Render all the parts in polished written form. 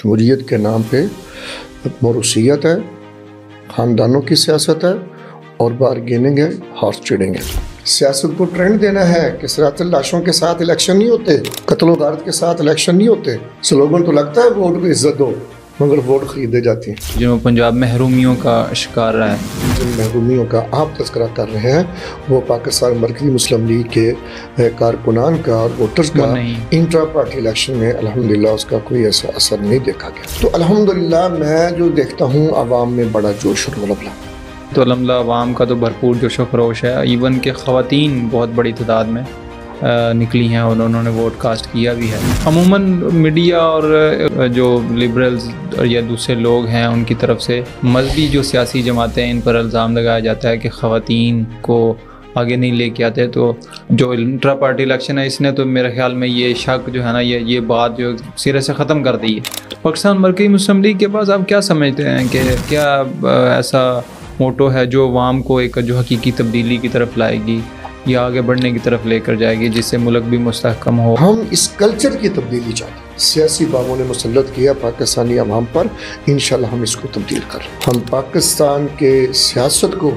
جمہوریت کے نام پہ موروثیت ہے، خاندانوں کی سیاست ہے اور بارگیننگ ہے، ہارس ٹریڈنگ ہے۔ سیاست کو ٹرینڈ دینا ہے کہ صراط لاشوں کے ساتھ الیکشن نہیں ہوتے، قتل و غارت کے ساتھ الیکشن نہیں ہوتے۔ سلوگن تو لگتا ہے ووٹ کو عزت دو، مگر ووٹ خریدے جاتی ہیں۔ جنوب پنجاب محرومیوں کا شکار رہا ہے، جن محرومیوں کا آپ تذکرہ کر رہے ہیں وہ پاکستان مرکزی مسلم لیگ کے کارکنان کا اور ووٹرز کا انٹرا پارٹی الیکشن میں الحمدللہ اس کا کوئی ایسا اثر نہیں دیکھا گیا۔ تو الحمدللہ میں جو دیکھتا ہوں عوام میں بڑا جوش و غلبہ، تو الحمدللہ عوام کا تو بھرپور جوش و خروش ہے، ایون کہ خواتین بہت بڑی تعداد میں نکلی ہیں اور انہوں نے ووٹ کاسٹ کیا بھی ہے۔ عموماً میڈیا اور جو لبرلز یا دوسرے لوگ ہیں ان کی طرف سے مذہبی جو سیاسی جماعتیں ان پر الزام لگایا جاتا ہے کہ خواتین کو آگے نہیں لے کے آتے۔ تو جو انٹرا پارٹی الیکشن ہے اس نے تو میرے خیال میں یہ شک جو ہے نا یہ بات جو سرے سے ختم کر دی ہے۔ پاکستان مرکزی مسلم لیگ کے پاس آپ کیا سمجھتے ہیں کہ کیا ایسا موٹو ہے جو عوام کو ایک جو حقیقی تبدیلی کی طرف لائے گی یا آگے بڑھنے کی طرف لے کر جائے گی جس سے ملک بھی مستحکم ہو؟ ہم اس کلچر کی تبدیلی چاہتے ہیں۔ سیاسی بابوں نے مسلط کیا پاکستانی عوام پر، انشاءاللہ ہم اس کو تبدیل کر ہم پاکستان کے سیاست کو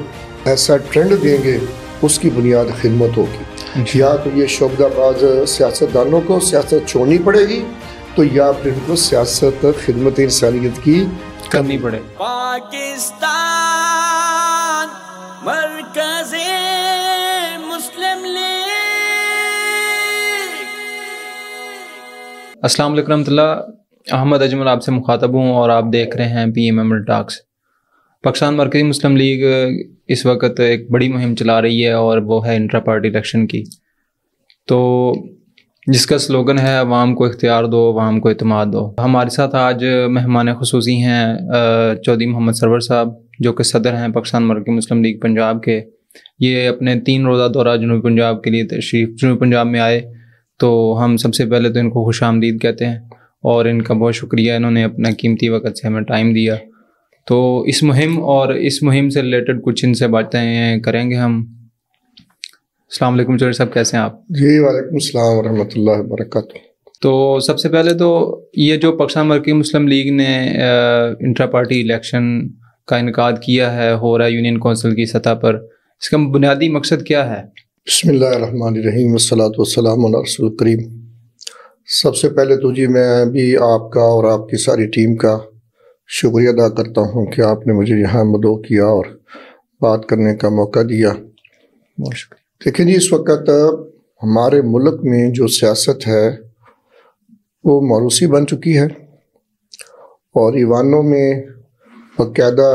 ایسا ٹرینڈ دیں گے، اس کی بنیاد خدمت ہوگی۔ یا تو یہ شعبہ باز سیاستدانوں کو سیاست چھوڑنی پڑے گی تو یا پھر ان کو سیاست خدمت انسانیت کی کرنی پڑے۔ پاکستان مرکزی مسلم لیگ۔ السلام علیکم ورحمۃ اللہ، احمد اجمل آپ سے مخاطب ہوں اور آپ دیکھ رہے ہیں پی ایم ایمل ٹاکس۔ پاکستان مرکزی مسلم لیگ اس وقت ایک بڑی مہم چلا رہی ہے اور وہ ہے انٹرا پارٹی الیکشن کی، تو جس کا سلوگن ہے عوام کو اختیار دو، عوام کو اعتماد دو۔ ہمارے ساتھ آج مہمان خصوصی ہیں چودھری محمد سرور صاحب جو کہ صدر ہیں پاکستان مرکزی مسلم لیگ پنجاب کے۔ یہ اپنے 3 روزہ دورہ جنوبی پنجاب کے لیے تشریف جنوبی پنجاب میں آئے، تو ہم سب سے پہلے تو ان کو خوش آمدید کہتے ہیں اور ان کا بہت شکریہ، انہوں نے اپنا قیمتی وقت سے ہمیں ٹائم دیا۔ تو اس مہم سے ریلیٹڈ کچھ ان سے باتیں کریں گے ہم۔ السلام علیکم چودھری صاحب، کیسے ہیں آپ؟ جی وعلیکم السلام ورحمۃ اللہ وبرکاتہ۔ تو سب سے پہلے تو یہ جو پاکستان مرکزی مسلم لیگ نے انٹرا پارٹی الیکشن کا انعقاد کیا ہے، ہو رہا ہے یونین کونسل کی سطح پر، اس کا بنیادی مقصد کیا ہے؟ بسم اللہ الرحمن الرحیم والصلاۃ والسلام علی رسول الکریم۔ سب سے پہلے تو جی میں بھی آپ کا اور آپ کی ساری ٹیم کا شکریہ ادا کرتا ہوں کہ آپ نے مجھے یہاں مدعو کیا اور بات کرنے کا موقع دیا۔ بہت شکریہ۔ دیکھیں جی، اس وقت ہمارے ملک میں جو سیاست ہے وہ موروثی بن چکی ہے اور ایوانوں میں باقاعدہ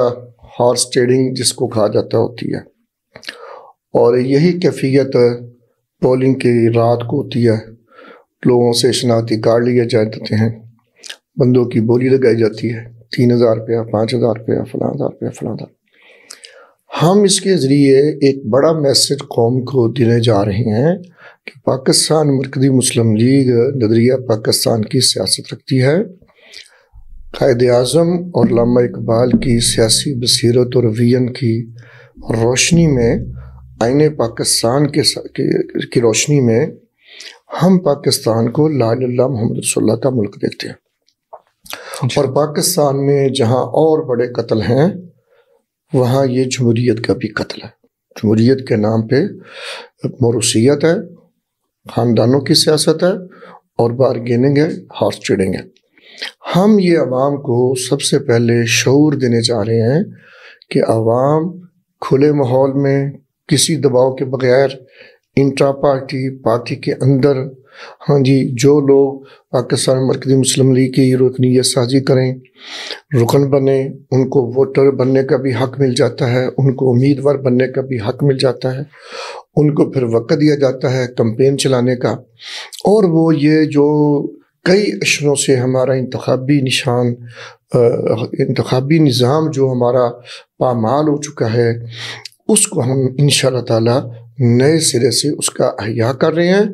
ہارس ٹریڈنگ جس کو کہا جاتا ہوتی ہے، اور یہی کیفیت پولنگ کی رات کو ہوتی ہے۔ لوگوں سے شناختی کارڈ لیے جاتے ہیں، بندوں کی بولی لگائی جاتی ہے، 3000 روپیہ، 5000 روپیہ، فلاں ہزار روپیہ، فلاں ہزار۔ ہم اس کے ذریعے ایک بڑا میسج قوم کو دینے جا رہے ہیں کہ پاکستان مرکزی مسلم لیگ نظریہ پاکستان کی سیاست رکھتی ہے۔ قائد اعظم اور علامہ اقبال کی سیاسی بصیرت اور ویژن کی روشنی میں، آئین پاکستان کی روشنی میں ہم پاکستان کو لا الہ الا اللہ محمد رسول اللہ کا ملک دیکھتے ہیں، اور پاکستان میں جہاں اور بڑے قتل ہیں وہاں یہ جمہوریت کا بھی قتل ہے۔ جمہوریت کے نام پہ موروثیت ہے، خاندانوں کی سیاست ہے اور بارگیننگ ہے، ہارس ٹریڈنگ ہے۔ ہم یہ عوام کو سب سے پہلے شعور دینے چاہ رہے ہیں کہ عوام کھلے ماحول میں کسی دباؤ کے بغیر انٹرا پارٹی کے اندر، ہاں جی، جو لوگ پاکستان مرکزی مسلم لیگ کی رکنیت سازی کریں، رکن بنیں، ان کو ووٹر بننے کا بھی حق مل جاتا ہے، ان کو امیدوار بننے کا بھی حق مل جاتا ہے، ان کو پھر وقت دیا جاتا ہے کمپین چلانے کا، اور وہ یہ جو کئی اشروں سے ہمارا انتخابی نظام جو ہمارا پامال ہو چکا ہے، اس کو ہم انشاءاللہ تعالی نئے سرے سے اس کا احیاء کر رہے ہیں،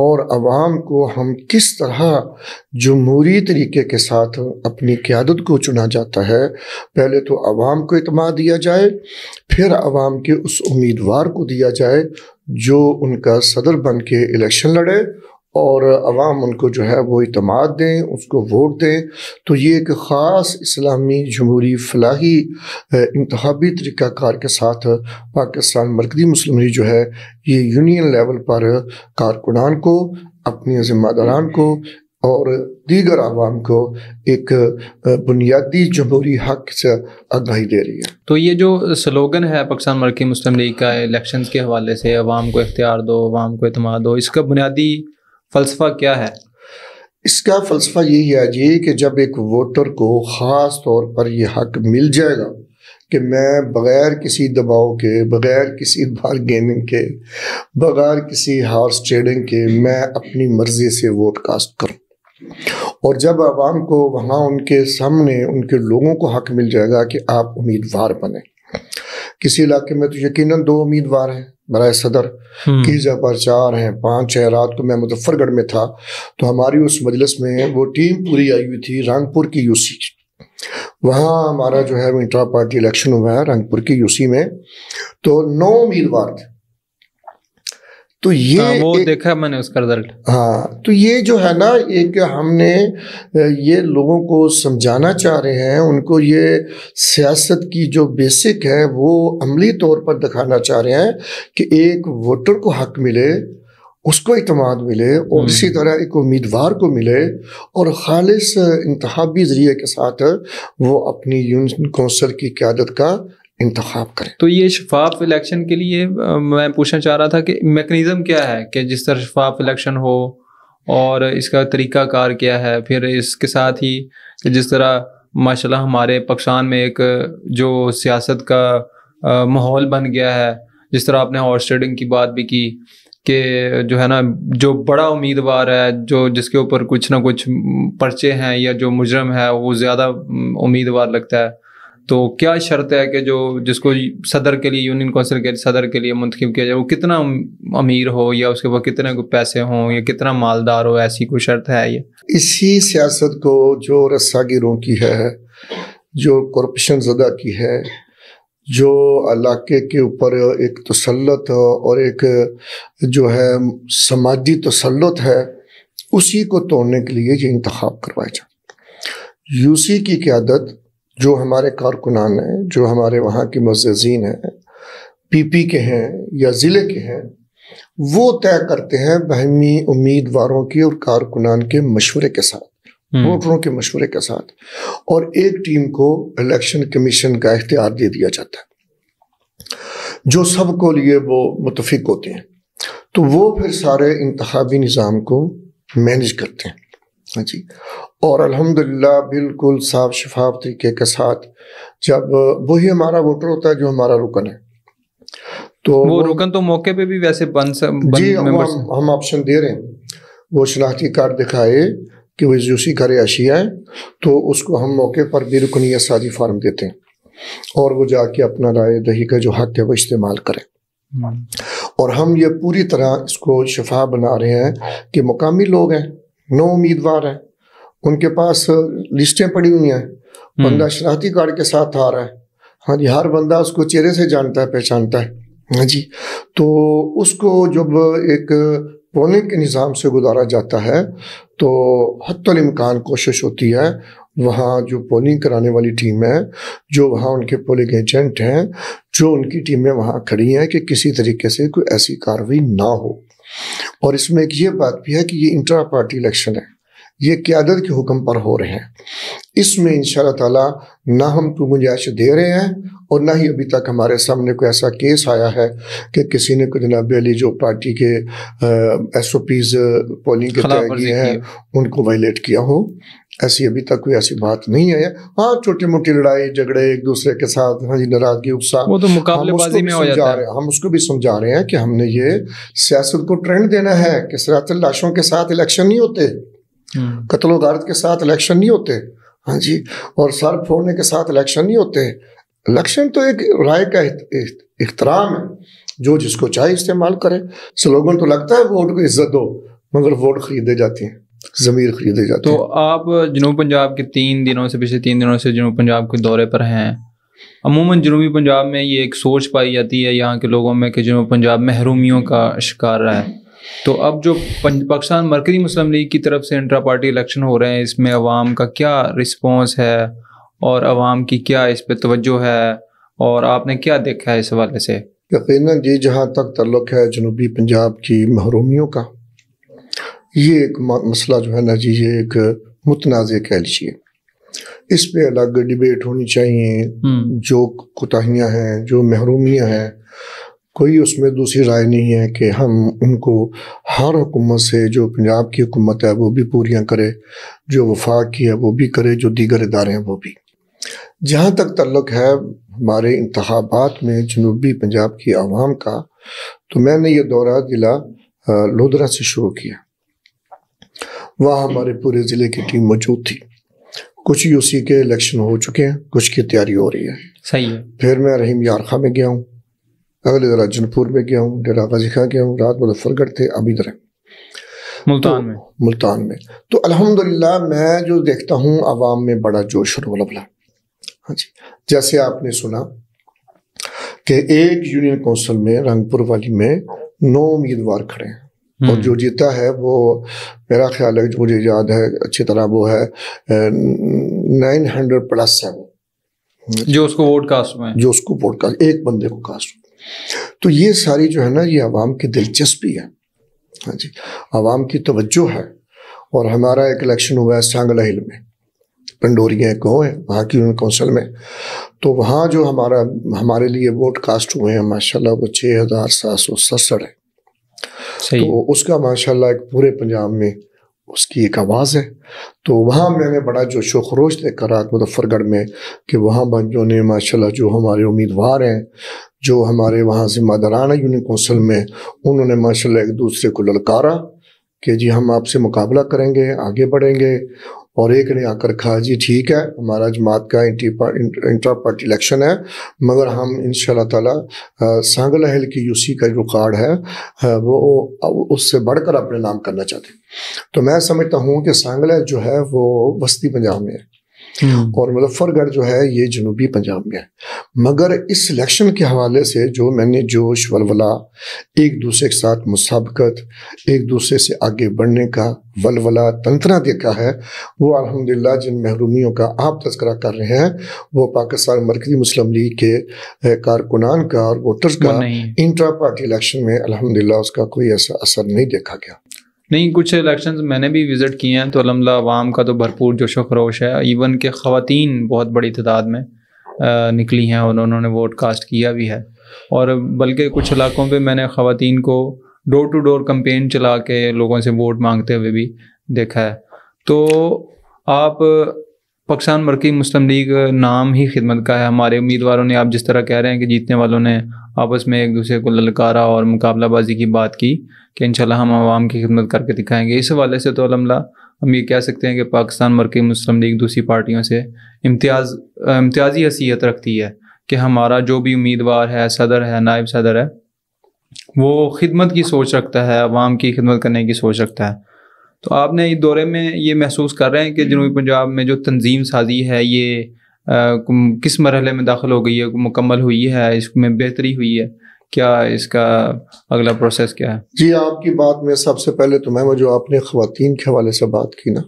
اور عوام کو ہم کس طرح جمہوری طریقے کے ساتھ اپنی قیادت کو چنا جاتا ہے، پہلے تو عوام کو اعتماد دیا جائے، پھر عوام کے اس امیدوار کو دیا جائے جو ان کا صدر بن کے الیکشن لڑے اور عوام ان کو جو ہے وہ اعتماد دیں، اس کو ووٹ دیں، تو یہ ایک خاص اسلامی جمہوری فلاحی انتخابی طریقہ کار کے ساتھ پاکستان مرکزی مسلم لیگ جو ہے یہ یونین لیول پر کارکنان کو، اپنی ذمہ داران کو اور دیگر عوام کو ایک بنیادی جمہوری حق سے آگاہی دے رہی ہے۔ تو یہ جو سلوگن ہے پاکستان مرکزی مسلم لیگ کا الیکشنز کے حوالے سے، عوام کو اختیار دو، عوام کو اعتماد دو، اس کا بنیادی فلسفہ کیا ہے؟ اس کا فلسفہ یہی ہے جی کہ جب ایک ووٹر کو خاص طور پر یہ حق مل جائے گا کہ میں بغیر کسی دباؤ کے، بغیر کسی بارگیننگ کے، بغیر کسی ہارس ٹریڈنگ کے میں اپنی مرضی سے ووٹ کاسٹ کروں، اور جب عوام کو وہاں ان کے سامنے ان کے لوگوں کو حق مل جائے گا کہ آپ امیدوار بنیں۔ کسی علاقے میں تو یقیناً 2 امیدوار ہیں برائے صدر، کسی جگہ پر 4 ہیں، 5 ہیں۔ رات کو میں مظفر گڑھ میں تھا تو ہماری اس مجلس میں وہ ٹیم پوری آئی ہوئی تھی رنگپور کی یو سی، وہاں ہمارا جو ہے وہ انٹرا پارٹی الیکشن ہوا ہے رنگپور کی یو سی میں، تو 9 امیدوار تھے۔ تو یہ وہ دیکھا میں نے اس کا رزلٹ۔ ہاں، تو یہ جو ہے نا ایک ہم نے یہ لوگوں کو سمجھانا چاہ رہے ہیں، ان کو یہ سیاست کی جو بیسک ہے وہ عملی طور پر دکھانا چاہ رہے ہیں کہ ایک ووٹر کو حق ملے، اس کو اعتماد ملے، اور اسی طرح ایک امیدوار کو ملے، اور خالص انتخابی ذریعے کے ساتھ وہ اپنی یونین کونسل کی قیادت کا انتخاب کریں۔ تو یہ شفاف الیکشن کے لیے میں پوچھنا چاہ رہا تھا کہ میکنزم کیا ہے کہ جس طرح شفاف الیکشن ہو، اور اس کا طریقہ کار کیا ہے؟ پھر اس کے ساتھ ہی کہ جس طرح ماشاءاللہ ہمارے پاکستان میں ایک جو سیاست کا ماحول بن گیا ہے، جس طرح آپ نے ہارس ٹریڈنگ کی بات بھی کی کہ جو ہے نا جو بڑا امیدوار ہے، جو جس کے اوپر کچھ نہ کچھ پرچے ہیں یا جو مجرم ہے وہ زیادہ امیدوار لگتا ہے، تو کیا شرط ہے کہ جو جس کو صدر کے لیے، یونین کونسل کے صدر کے لیے منتخب کیا جائے، وہ کتنا امیر ہو یا اس کے پاس کتنے پیسے ہوں یا کتنا مالدار ہو؟ ایسی کوئی شرط ہے؟ یہ اسی سیاست کو جو رسا گیروں کی ہے، جو کرپشن زدہ کی ہے، جو علاقے کے اوپر ایک تسلط اور ایک جو ہے سماجی تسلط ہے، اسی کو توڑنے کے لیے یہ انتخاب کروایا جائے۔ یو سی کی قیادت جو ہمارے کارکنان ہیں، جو ہمارے وہاں کے معززین ہیں، پی پی کے ہیں یا ضلع کے ہیں، وہ طے کرتے ہیں باہمی امیدواروں کی اور کارکنان کے مشورے کے ساتھ، ووٹروں کے مشورے کے ساتھ، اور ایک ٹیم کو الیکشن کمیشن کا اختیار دے دیا جاتا ہے جو سب کو لیے وہ متفق ہوتے ہیں، تو وہ پھر سارے انتخابی نظام کو مینج کرتے ہیں۔ ہاں جی، اور الحمدللہ بالکل صاف شفاف طریقے کے ساتھ جب وہی ہمارا ووٹر ہوتا ہے جو ہمارا رکن ہے، تو وہ رکن تو موقع پہ بھی ویسے جی ہم آپشن دے رہے ہیں، وہ شناختی کارڈ دکھائے کہ وہ یوسی کا رہائشی ہے تو اس کو ہم موقع پر بھی رکنیت سازی فارم دیتے ہیں، اور وہ جا کے اپنا رائے دہی کا جو حق ہے وہ استعمال کریں۔ اور ہم یہ پوری طرح اس کو شفاف بنا رہے ہیں کہ مقامی لوگ ہیں، 9 امیدوار ہیں، ان کے پاس لسٹیں پڑی ہوئی ہیں، بندہ شناختی کارڈ کے ساتھ آ رہا ہے، ہاں جی، ہر بندہ اس کو چہرے سے جانتا ہے، پہچانتا ہے، ہاں جی، تو اس کو جب ایک پولنگ کے نظام سے گزارا جاتا ہے تو حتی الامکان کوشش ہوتی ہے وہاں جو پولنگ کرانے والی ٹیم ہے، جو وہاں ان کے پولنگ ایجنٹ ہیں، جو ان کی ٹیمیں وہاں کھڑی ہیں، کہ کسی طریقے سے کوئی ایسی کارروائی نہ ہو۔ اور اس میں ایک یہ بات بھی ہے کہ یہ انٹرا پارٹی الیکشن ہے، یہ قیادت کے حکم پر ہو رہے ہیں، اس میں انشاءاللہ تعالی نہ ہم کو گنجائش دے رہے ہیں، اور نہ ہی ابھی تک ہمارے سامنے کوئی ایسا کیس آیا ہے کہ کسی نے کوئی جناب علی جو پارٹی کے ایس او پیز پولنگ کے طے کیے ہیں ان کو وائلیٹ کیا ہو، ایسی ابھی تک کوئی ایسی بات نہیں ہے۔ ہاں چھوٹی موٹی لڑائی جھگڑے ایک دوسرے کے ساتھ، ہاں جی، ناراضگی غصہ، وہ تو مقابلے بازی میں ہو جاتا ہے۔ ہم اس کو بھی سمجھا رہے ہیں کہ ہم نے یہ سیاست کو ٹرینڈ دینا ہے کہ صراط لاشوں کے ساتھ الیکشن نہیں ہوتے، قتل و غارت کے ساتھ الیکشن نہیں ہوتے، ہاں جی، اور سر پھوڑنے کے ساتھ الیکشن نہیں ہوتے۔ الیکشن تو ایک رائے کا احترام ہے، جو جس کو چاہے استعمال کرے۔ سلوگن تو لگتا ہے ووٹ کو عزت دو، مگر ووٹ خریدے جاتے ہیں، ضمیر خریدے جاتے ہیں۔ تو آپ جنوب پنجاب کے پچھلے 3 دنوں سے جنوب پنجاب کے دورے پر ہیں۔ عموماً جنوبی پنجاب میں یہ ایک سوچ پائی جاتی ہے یہاں کے لوگوں میں کہ جنوب پنجاب محرومیوں کا شکار رہا ہے، تو اب جو پاکستان مرکزی مسلم لیگ کی طرف سے انٹرا پارٹی الیکشن ہو رہے ہیں، اس میں عوام کا کیا رسپانس ہے اور عوام کی کیا اس پہ توجہ ہے، اور آپ نے کیا دیکھا ہے اس حوالے سے؟ یقیناً جی، جہاں تک تعلق ہے جنوبی پنجاب کی محرومیوں کا، یہ ایک مسئلہ جو ہے نا جی، یہ ایک متنازع کہہ لیجیے، اس پہ الگ ڈیبیٹ ہونی چاہیے۔ جو کوتاہیاں ہیں، جو محرومیاں ہیں، کوئی اس میں دوسری رائے نہیں ہے کہ ہم ان کو ہر حکومت سے، جو پنجاب کی حکومت ہے وہ بھی پوریاں کرے، جو وفاق کی ہے وہ بھی کرے، جو دیگر ادارے ہیں وہ بھی۔ جہاں تک تعلق ہے ہمارے انتخابات میں جنوبی پنجاب کی عوام کا، تو میں نے یہ دورہ ضلع لودھرا سے شروع کیا۔ وہاں ہمارے پورے ضلع کی ٹیم موجود تھی۔ کچھ یو سی کے الیکشن ہو چکے ہیں، کچھ کی تیاری ہو رہی ہے۔ صحیح ہے۔ پھر میں رحیم یار خاں میں گیا ہوں، اگلے ذرا جنپور میں گیا ہوں، ڈیرہ غازی خاں گیا ہوں، رات مظفر گڑھ تھے، اب ادھر ہے ملتان میں۔ تو الحمدللہ میں جو دیکھتا ہوں عوام میں بڑا جوش اور ولولہ۔ ہاں جی، جیسے آپ نے سنا کہ ایک یونین کونسل میں رنگپور والی میں 9 امیدوار کھڑے ہیں، اور جو جیتا ہے وہ میرا خیال ہے، جو مجھے یاد ہے اچھی طرح، وہ ہے 900 پلس ہے، وہ جو اس کو ووٹ کاسٹ میں، جو اس کو ووٹ کاسٹ، ایک بندے کو کاسٹ۔ تو یہ ساری جو ہے نا، یہ عوام کی دلچسپی ہے۔ ہاں جی، عوام کی توجہ ہے۔ اور ہمارا ایک الیکشن ہوا ہے سانگلہ ہل میں، پنڈوریا ایک گاؤں ہے وہاں کی یونین کونسل میں، تو وہاں جو ہمارے لیے ووٹ کاسٹ ہوئے ہیں ماشاءاللہ وہ 6767 ہے۔ تو اس کا ماشاءاللہ ایک پورے پنجاب میں اس کی ایک آواز ہے۔ تو وہاں میں نے بڑا جوش و خروش دیکھا رات مظفر گڑھ میں، کہ وہاں بچوں نے ماشاءاللہ جو ہمارے امیدوار ہیں، جو ہمارے وہاں ذمہ داران ہیں یونین کونسل میں، انہوں نے ماشاءاللہ ایک دوسرے کو للکارا کہ جی ہم آپ سے مقابلہ کریں گے، آگے بڑھیں گے۔ اور ایک نے آ کر کہا جی ٹھیک ہے، ہمارا جماعت کا انٹرا پارٹی الیکشن ہے، مگر ہم انشاءاللہ تعالی سانگلہ ہل کی یو سی کا جو کارڈ ہے وہ اس سے بڑھ کر اپنے نام کرنا چاہتے ہیں۔ تو میں سمجھتا ہوں کہ سانگلہ جو ہے وہ وسطی پنجاب میں ہے، اور مظفر گڑھ جو ہے یہ جنوبی پنجاب میں ہے۔ مگر اس الیکشن کے حوالے سے جو میں نے جوش ولولہ، ایک دوسرے کے ساتھ مسابقت، ایک دوسرے سے آگے بڑھنے کا ولولہ تنتنا دیکھا ہے، وہ الحمدللہ جن محرومیوں کا آپ تذکرہ کر رہے ہیں، وہ پاکستان مرکزی مسلم لیگ کے کارکنان کا اور ووٹرز کا انٹرا پارٹی الیکشن میں الحمدللہ اس کا کوئی ایسا اثر نہیں دیکھا گیا۔ نہیں، کچھ الیکشنز میں نے بھی وزٹ کیے ہیں، تو الحمدللہ عوام کا تو بھرپور جوش و خروش ہے۔ ایون کہ خواتین بہت بڑی تعداد میں نکلی ہیں اور انہوں نے ووٹ کاسٹ کیا بھی ہے، اور بلکہ کچھ علاقوں پہ میں نے خواتین کو ڈور ٹو ڈور کمپین چلا کے لوگوں سے ووٹ مانگتے ہوئے بھی دیکھا ہے۔ تو آپ پاکستان مرکزی مسلم لیگ نام ہی خدمت کا ہے، ہمارے امیدواروں نے، آپ جس طرح کہہ رہے ہیں کہ جیتنے والوں نے آپس میں ایک دوسرے کو للکارا اور مقابلہ بازی کی بات کی کہ انشاءاللہ ہم عوام کی خدمت کر کے دکھائیں گے۔ اس حوالے سے تو الحمدللہ ہم یہ کہہ سکتے ہیں کہ پاکستان مرکزی مسلم لیگ دوسری پارٹیوں سے امتیازی حیثیت رکھتی ہے کہ ہمارا جو بھی امیدوار ہے، صدر ہے، نائب صدر ہے، وہ خدمت کی سوچ رکھتا ہے، عوام کی خدمت کرنے کی سوچ رکھتا ہے۔ تو آپ نے اس دورے میں یہ محسوس کر رہے ہیں کہ جنوبی پنجاب میں جو تنظیم سازی ہے یہ کس مرحلے میں داخل ہو گئی ہے، مکمل ہوئی ہے، اس میں بہتری ہوئی ہے، کیا اس کا اگلا پروسیس کیا ہے؟ جی، آپ کی بات میں سب سے پہلے تو میں جو آپ نے خواتین کے حوالے سے بات کی نا،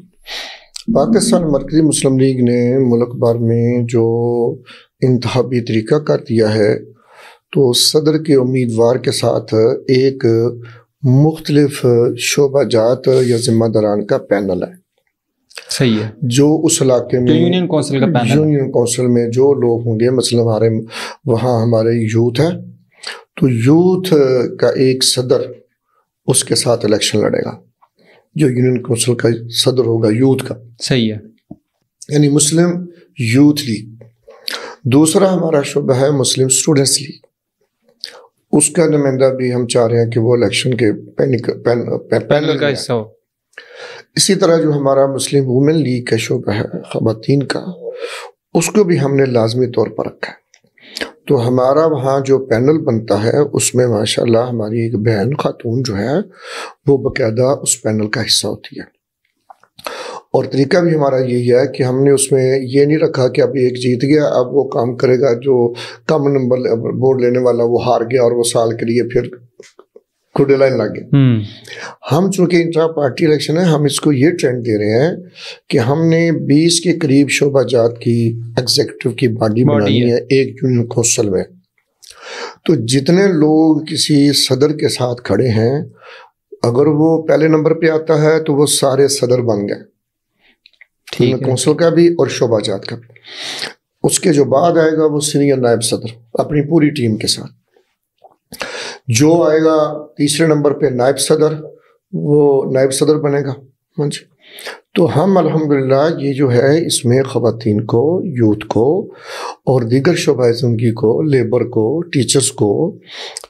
پاکستان مرکزی مسلم لیگ نے ملک بھر میں جو انتخابی طریقہ کر دیا ہے، تو صدر کے امیدوار کے ساتھ ایک مختلف شعبہ جات یا ذمہ داران کا پینل ہے۔ صحیح ہے، جو اس علاقے میں یونین کونسل کا پینل، یونین کونسل میں جو لوگ ہوں گے، مثلا ہمارے وہاں ہمارے یوتھ ہے، تو یوتھ کا ایک صدر اس کے ساتھ الیکشن لڑے گا، جو یونین کونسل کا صدر ہوگا یوتھ کا۔ صحیح ہے، یعنی مسلم یوتھ لیگ۔ دوسرا ہمارا شعبہ ہے مسلم اسٹوڈنٹس لیگ، اس کا نمائندہ بھی ہم چاہ رہے ہیں کہ وہ الیکشن کے پینل کا حصہ ہو۔ اسی طرح جو ہمارا مسلم وومن لیگ کا شعبہ ہے خواتین کا، اس کو بھی ہم نے لازمی طور پر رکھا ہے۔ تو ہمارا وہاں جو پینل بنتا ہے اس میں ماشاءاللہ ہماری ایک بہن خاتون جو ہے وہ باقاعدہ اس پینل کا حصہ ہوتی ہے، اور طریقہ بھی ہمارا یہی ہے کہ ہم نے اس میں یہ نہیں رکھا کہ اب ایک جیت گیا اب وہ کام کرے گا، جو کم نمبر ووٹ لینے والا وہ ہار گیا اور وہ سال کے لیے پھر کوڈے لائن لگ گئے. ہم چونکہ انٹرا پارٹی الیکشن ہے، ہم اس کو یہ ٹرینڈ دے رہے ہیں کہ ہم نے 20 کے قریب شعبہ جات کی ایگزیکٹو کی باڈی بنانی ہے ایک یونین کونسل میں. تو جتنے لوگ کسی صدر کے ساتھ کھڑے ہیں، اگر وہ پہلے نمبر پہ آتا ہے تو وہ سارے صدر بن گئے، کونسل کا بھی اور شعبہ جات کا بھی. اس کے جو بعد آئے گا وہ سینئر نائب صدر اپنی پوری ٹیم کے ساتھ. جو آئے گا تیسرے نمبر پہ نائب صدر، وہ نائب صدر بنے گا. تو ہم الحمدللہ یہ جو ہے اس میں خواتین کو، یوتھ کو اور دیگر شعبہ زندگی کو، لیبر کو، ٹیچرز کو،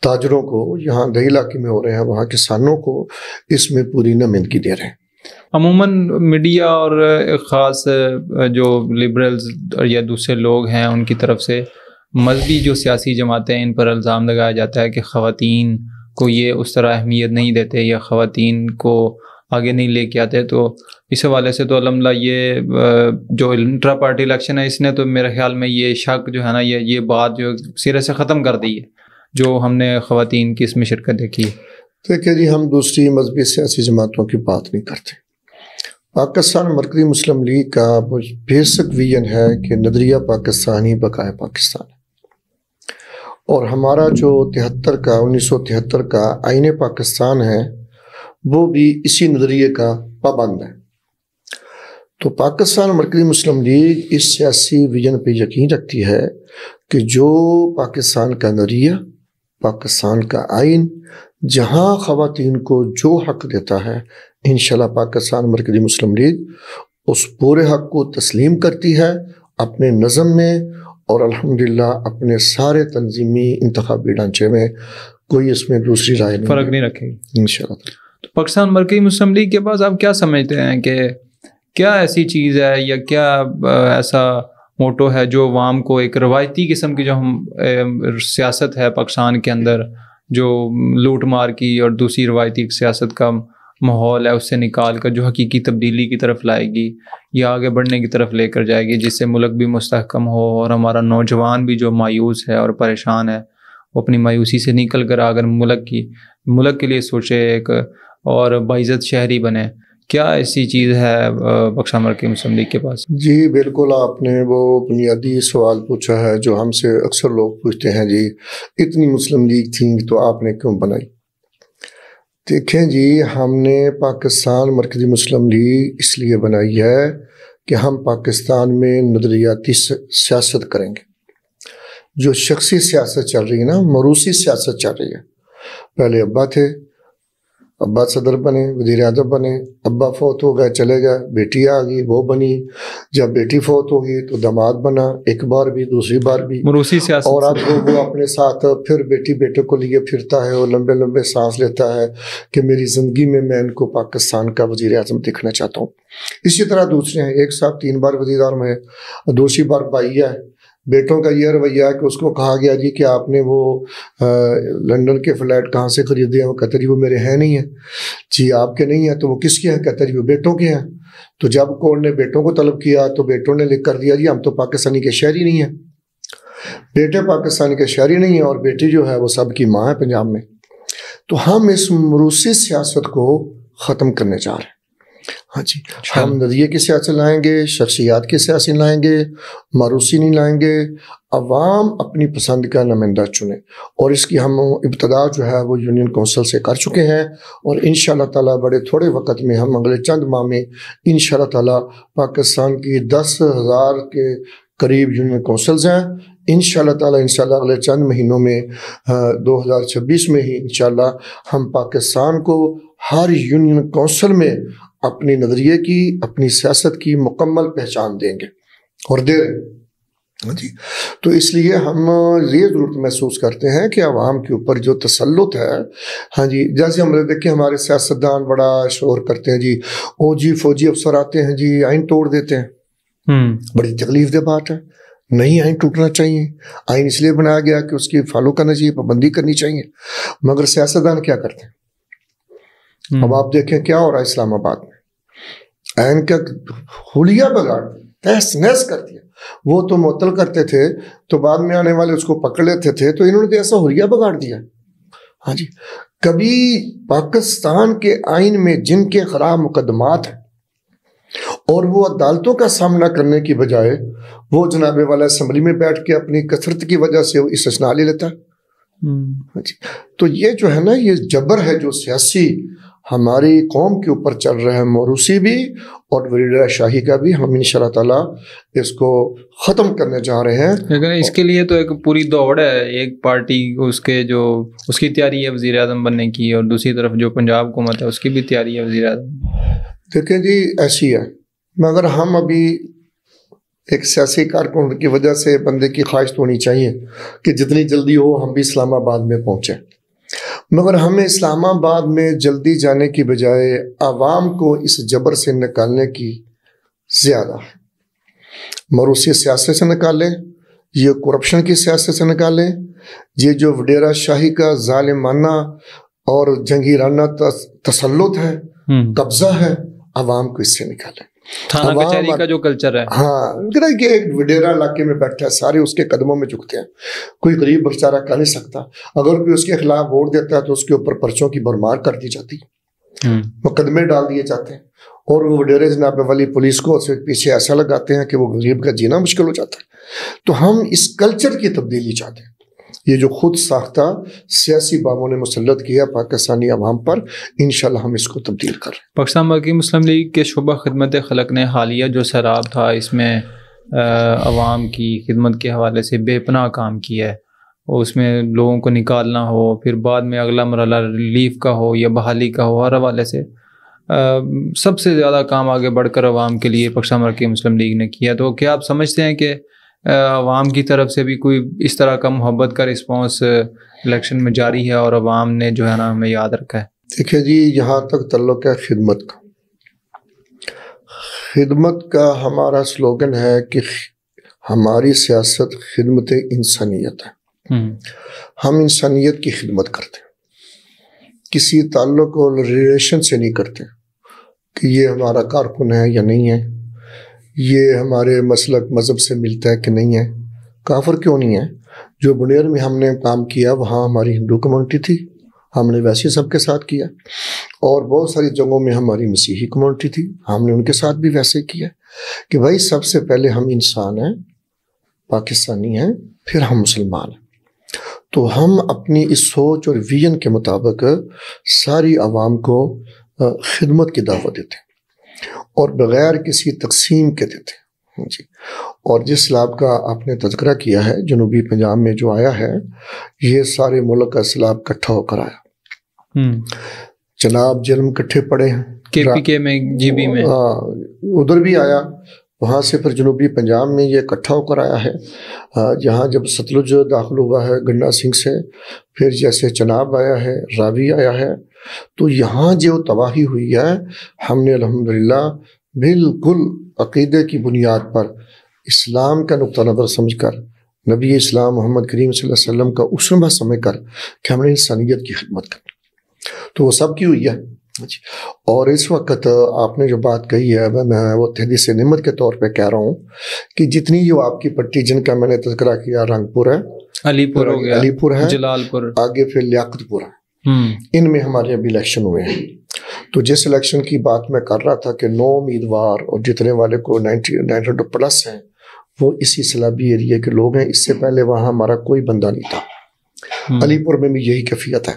تاجروں کو، یہاں دیہی علاقے میں ہو رہے ہیں وہاں کسانوں کو اس میں پوری نمائندگی دے رہے ہیں. عموماً میڈیا اور خاص جو لبرلز یا دوسرے لوگ ہیں ان کی طرف سے مذہبی جو سیاسی جماعتیں ان پر الزام لگایا جاتا ہے کہ خواتین کو یہ اس طرح اہمیت نہیں دیتے یا خواتین کو آگے نہیں لے کے آتے. تو اس حوالے سے تو الحمدللہ یہ جو انٹرا پارٹی الیکشن ہے اس نے تو میرے خیال میں یہ شک جو ہے نا یہ بات جو سرے سے ختم کر دی ہے جو ہم نے خواتین کی اس میں شرکت دیکھی. دیکھیں جی، ہم دوسری مذہبی سیاسی جماعتوں کی بات نہیں کرتے. پاکستان مرکزی مسلم لیگ کا بیسک ویژن ہے کہ نظریہ پاکستانی بقائے پاکستان، اور ہمارا جو 1973 کا آئین پاکستان ہے وہ بھی اسی نظریے کا پابند ہے. تو پاکستان مرکزی مسلم لیگ اس سیاسی ویژن پہ یقین رکھتی ہے کہ جو پاکستان کا نظریہ، پاکستان کا آئین جہاں خواتین کو جو حق دیتا ہے، انشاءاللہ پاکستان مرکزی مسلم لیگ اس پورے حق کو تسلیم کرتی ہے اپنے نظم میں، اور الحمدللہ اپنے سارے تنظیمی انتخابی ڈھانچے میں کوئی اس میں دوسری رائے نہیں، فرق نہیں رکھے گی انشاءاللہ. تو پاکستان مرکزی مسلم لیگ کے پاس آپ کیا سمجھتے ہیں کہ کیا ایسی چیز ہے یا کیا ایسا موٹو ہے جو عوام کو ایک روایتی قسم کی جو ہم سیاست ہے پاکستان کے اندر جو لوٹ مار کی اور دوسری روایتی سیاست کا ماحول ہے اس سے نکال کر جو حقیقی تبدیلی کی طرف لائے گی یا آگے بڑھنے کی طرف لے کر جائے گی، جس سے ملک بھی مستحکم ہو اور ہمارا نوجوان بھی جو مایوس ہے اور پریشان ہے وہ اپنی مایوسی سے نکل کر اگر ملک کے لیے سوچے ایک اور باعزت شہری بنے. کیا ایسی چیز ہے پاکستان مرکزی مسلم لیگ کے پاس؟ جی بالکل، آپ نے وہ بنیادی سوال پوچھا ہے جو ہم سے اکثر لوگ پوچھتے ہیں، جی اتنی مسلم لیگ تھیں تو آپ نے کیوں بنائی؟ دیکھیں جی، ہم نے پاکستان مرکزی مسلم لیگ اس لیے بنائی ہے کہ ہم پاکستان میں نظریاتی سیاست کریں گے. جو شخصی سیاست چل رہی ہے نا، موروثی سیاست چل رہی ہے. پہلے ابا تھے، ابا صدر بنے، وزیر اعظم بنے، ابا فوت ہو گئے چلے گئے، بیٹی آ گئی وہ بنی، جب بیٹی فوت ہوگی تو داماد بنا، ایک بار بھی دوسری بار بھی موروثی سیاست، اور اب وہ اپنے ساتھ پھر بیٹی بیٹے کو لیے پھرتا ہے اور لمبے لمبے سانس لیتا ہے کہ میری زندگی میں ان کو پاکستان کا وزیر اعظم دیکھنا چاہتا ہوں. اسی طرح دوسرے ہیں، ایک صاحب 3 بار وزیر اعظم ہے، دوسری بار بھائی ہے. بیٹوں کا یہ رویہ ہے کہ اس کو کہا گیا جی کہ آپ نے وہ لندن کے فلیٹ کہاں سے خریدے ہیں؟ وہ کہتا جی وہ میرے ہیں نہیں ہیں. جی آپ کے نہیں ہیں تو وہ کس کے ہیں؟ کہتا جی وہ بیٹوں کے ہیں. تو جب کورٹ نے بیٹوں کو طلب کیا تو بیٹوں نے لکھ کر دیا جی ہم تو پاکستانی کے شہری نہیں ہیں. بیٹے پاکستانی کے شہری نہیں ہیں اور بیٹی جو ہے وہ سب کی ماں ہے پنجاب میں. تو ہم اس موروثی سیاست کو ختم کرنے جا رہے ہیں. ہاں جی، ہم نظریے کی سیاست لائیں گے، شخصیات کی سیاست لائیں گے، موروثی نہیں لائیں گے. عوام اپنی پسند کا نمائندہ چنے، اور اس کی ہم ابتدا جو ہے وہ یونین کونسل سے کر چکے ہیں، اور انشاءاللہ تعالیٰ بڑے تھوڑے وقت میں ہم اگلے چند ماہ میں انشاءاللہ تعالیٰ پاکستان کی 10,000 کے قریب یونین کونسلز ہیں. انشاءاللہ تعالیٰ اگلے چند مہینوں میں 2026 میں ہی انشاءاللہ ہم پاکستان کو ہر یونین کونسل میں اپنی نظریے کی، اپنی سیاست کی مکمل پہچان دیں گے اور دے رہے ہیں. جی تو اس لیے ہم یہ ضرورت محسوس کرتے ہیں کہ عوام کے اوپر جو تسلط ہے، ہاں جی، جیسے ہم دیکھیں ہمارے سیاستدان بڑا شور کرتے ہیں جی او جی فوجی افسر آتے ہیں جی آئین توڑ دیتے ہیں. بڑی تکلیف دہ بات ہے. نہیں، آئین ٹوٹنا چاہیے. آئین اس لیے بنایا گیا کہ اس کی فالو کرنا چاہیے، پابندی کرنی چاہیے. مگر سیاستدان کیا کرتے ہیں؟ اب آپ دیکھیں کیا ہو رہا ہے اسلام آباد میں. آئین کا حلیہ بگاڑ تہس نہس کر دیا. وہ تو معطل کرتے تھے تو بعد میں آنے والے اس کو پکڑ لیتے تھے، تو انہوں نے تو ایسا حلیہ بگاڑ دیا. ہاں جی، کبھی پاکستان کے آئین میں جن کے خلاف مقدمات ہیں اور وہ عدالتوں کا سامنا کرنے کی بجائے وہ جناب والا اسمبلی میں بیٹھ کے اپنی کثرت کی وجہ سے استثناء لے لیتا ہے. تو یہ جو ہے نا، یہ جبر ہے جو سیاسی ہماری قوم کے اوپر چل رہا ہے، موروثی بھی اور ولیدہ شاہی کا بھی. ہم انشاءاللہ تعالیٰ اس کو ختم کرنے جا رہے ہیں. لیکن اس کے لیے تو ایک پوری دوڑ ہے، ایک پارٹی اس کی تیاری ہے وزیر اعظم بننے کی، اور دوسری طرف جو پنجاب حکومت ہے اس کی بھی تیاری ہے وزیر اعظم. دیکھیں جی، ایسی ہے، مگر ہم ابھی ایک سیاسی کارکن کی وجہ سے بندے کی خواہش تو ہونی چاہیے کہ جتنی جلدی ہو ہم بھی اسلام آباد میں پہنچیں، مگر ہمیں اسلام آباد میں جلدی جانے کی بجائے عوام کو اس جبر سے نکالنے کی زیادہ ہے. موروثی سیاست سے نکالیں، یہ کرپشن کی سیاست سے نکالیں، یہ جو وڈیرہ شاہی کا ظالمانہ اور جنگیرانہ تسلط ہے، قبضہ ہے، عوام کو اس سے نکالیں. تھانہ کچہری کا جو کلچر ہے، ہاں، کہ ایک وڈیرا علاقے میں بیٹھا ہے، سارے اس کے قدموں میں جھکتے ہیں. کوئی غریب بیچارہ کہہ نہیں سکتا، اگر کوئی اس کے خلاف ووٹ دیتا ہے تو اس کے اوپر پرچوں کی بھرمار کر دی جاتی، مقدمے ڈال دیے جاتے ہیں، اور وہ وڈیرے جناب والی پولیس کو اس پیچھے ایسا لگاتے ہیں کہ وہ غریب کا جینا مشکل ہو جاتا ہے. تو ہم اس کلچر کی تبدیلی چاہتے ہیں. یہ جو خود ساختہ سیاسی باموں نے مسلط کیا پاکستانی عوام پر، انشاءاللہ ہم اس کو تبدیل کر رہے ہیں. پاکستان مرکزی مسلم لیگ کے شعبہ خدمت خلق نے حالیہ جو سیلاب تھا، اس میں عوام کی خدمت کے حوالے سے بے پناہ کام کیا ہے. اور اس میں لوگوں کو نکالنا ہو، پھر بعد میں اگلا مرحلہ ریلیف کا ہو یا بحالی کا ہو، ہر حوالے سے سب سے زیادہ کام آگے بڑھ کر عوام کے لیے پاکستان مرکزی مسلم لیگ نے کیا. تو کیا آپ سمجھتے ہیں کہ عوام کی طرف سے بھی کوئی اس طرح کا محبت کا رسپانس الیکشن میں جاری ہے اور عوام نے جو ہے نا ہمیں یاد رکھا ہے؟ دیکھیں جی، یہاں تک تعلق ہے خدمت کا ہمارا سلوگن ہے کہ ہماری سیاست خدمت انسانیت ہے. ہم انسانیت کی خدمت کرتے ہیں، کسی تعلق اور ریلیشن سے نہیں کرتے کہ یہ ہمارا کارکن ہے یا نہیں ہے، یہ ہمارے مسلک مذہب سے ملتا ہے کہ نہیں ہے. کافر کیوں نہیں ہے؟ جو بنیر میں ہم نے کام کیا وہاں ہماری ہندو کمیونٹی تھی، ہم نے ویسے سب کے ساتھ کیا، اور بہت ساری جگہوں میں ہماری مسیحی کمیونٹی تھی، ہم نے ان کے ساتھ بھی ویسے کیا کہ بھائی سب سے پہلے ہم انسان ہیں، پاکستانی ہیں، پھر ہم مسلمان ہیں. تو ہم اپنی اس سوچ اور ویژن کے مطابق ساری عوام کو خدمت کی دعوت دیتے ہیں اور بغیر کسی تقسیم کے دیتے ہیں جی. اور جس سیلاب کا آپ نے تذکرہ کیا ہے جنوبی پنجاب میں جو آیا ہے، یہ سارے ملک کا سیلاب اکٹھا ہو کر آیا. جناب جرم کٹھے پڑے ہیں، KPK میں، GB میں، ادھر بھی آیا، وہاں سے پھر جنوبی پنجاب میں یہ اکٹھا ہو کر آیا ہے. جہاں جب ستلج داخل ہوا ہے گنڈا سنگھ سے، پھر جیسے چناب آیا ہے، راوی آیا ہے، تو یہاں جو تباہی ہوئی ہے، ہم نے الحمدللہ بالکل عقیدے کی بنیاد پر اسلام کا نقطہ نظر سمجھ کر، نبی اسلام محمد کریم صلی اللہ علیہ وسلم کا اسوہ سمجھ کر کہ ہم نے انسانیت کی خدمت کرنی، تو وہ سب کی ہوئی ہے. اور اس وقت آپ نے جو بات کہی ہے میں وہ تحدیث نعمت کے طور پہ کہہ رہا ہوں کہ جتنی جو آپ کی پٹی جن کا میں نے تذکرہ کیا، رنگ پور ہے، علی پور ہے، جلال پور، آگے پھر لیاقت پور ہے، ان میں ہمارے ابھی الیکشن ہوئے ہیں. تو جس الیکشن کی بات میں کر رہا تھا کہ 9 امیدوار اور جتنے والے کو 900 پلس ہیں وہ اسی سیلابی ایریا کے لوگ ہیں. اس سے پہلے وہاں ہمارا کوئی بندہ نہیں تھا. علی پور میں بھی یہی کیفیت ہے.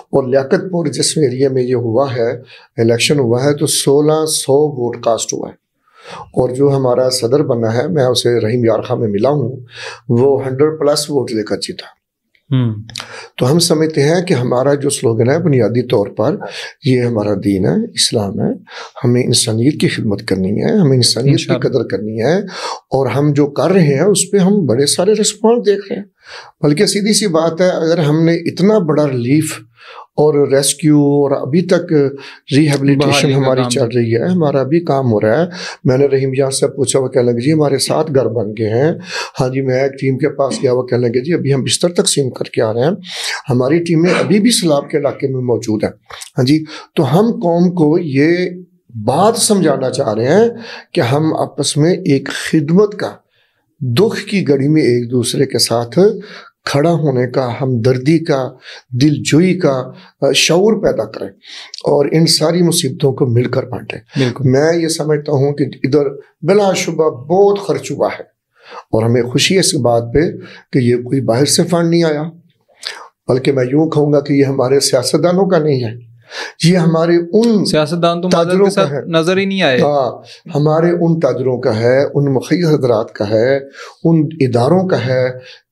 اور لیاقت پور جس ایریا میں یہ ہوا ہے، الیکشن ہوا ہے، تو 1600 ووٹ کاسٹ ہوا ہے. اور جو ہمارا صدر بنا ہے، میں اسے رحیم یارخان میں ملا ہوں، وہ 100+ ووٹ لے کر جیتا. تو ہم سمجھتے ہیں کہ ہمارا جو سلوگن ہے بنیادی طور پر یہ ہمارا دین ہے، اسلام ہے. ہمیں انسانیت کی خدمت کرنی ہے، ہمیں انسانیت کی قدر کرنی ہے، اور ہم جو کر رہے ہیں اس پہ ہم بڑے سارے رسپانس دیکھ رہے ہیں. بلکہ سیدھی سی بات ہے، اگر ہم نے اتنا بڑا ریلیف اور ریسکیو اور ابھی تک ریہیبلیٹیشن ہماری چل رہی ہے، ہمارا ابھی کام ہو رہا ہے. میں نے رحیم جان سے پوچھا، وہ کہنے لگے جی ہمارے 7 گھر بن گئے ہیں. ہاں جی، میں ایک ٹیم کے پاس گیا، وہ کہنے لگے جی ابھی ہم بستر تقسیم کر کے آ رہے ہیں، ہماری ٹیمیں ابھی بھی سیلاب کے علاقے میں موجود ہیں. ہاں جی، تو ہم قوم کو یہ بات سمجھانا چاہ رہے ہیں کہ ہم آپس میں ایک خدمت کا، دکھ کی گھڑی میں ایک دوسرے کے ساتھ کھڑا ہونے کا، ہمدردی کا، دل جوئی کا شعور پیدا کریں اور ان ساری مصیبتوں کو مل کر بانٹیں۔ میں یہ سمجھتا ہوں کہ ادھر بلا شبہ بہت خرچ ہوا ہے اور ہمیں خوشی ہے اس بات پہ کہ یہ کوئی باہر سے فنڈ نہیں آیا، بلکہ میں یوں کہوں گا کہ یہ ہمارے سیاستدانوں کا نہیں ہے، یہ ہمارے ان سیاستدان تو تاجروں کا ہے، نظر ہی نہیں آئے، ہمارے ان تاجروں کا ہے، ان مخیر حضرات کا ہے، ان اداروں کا ہے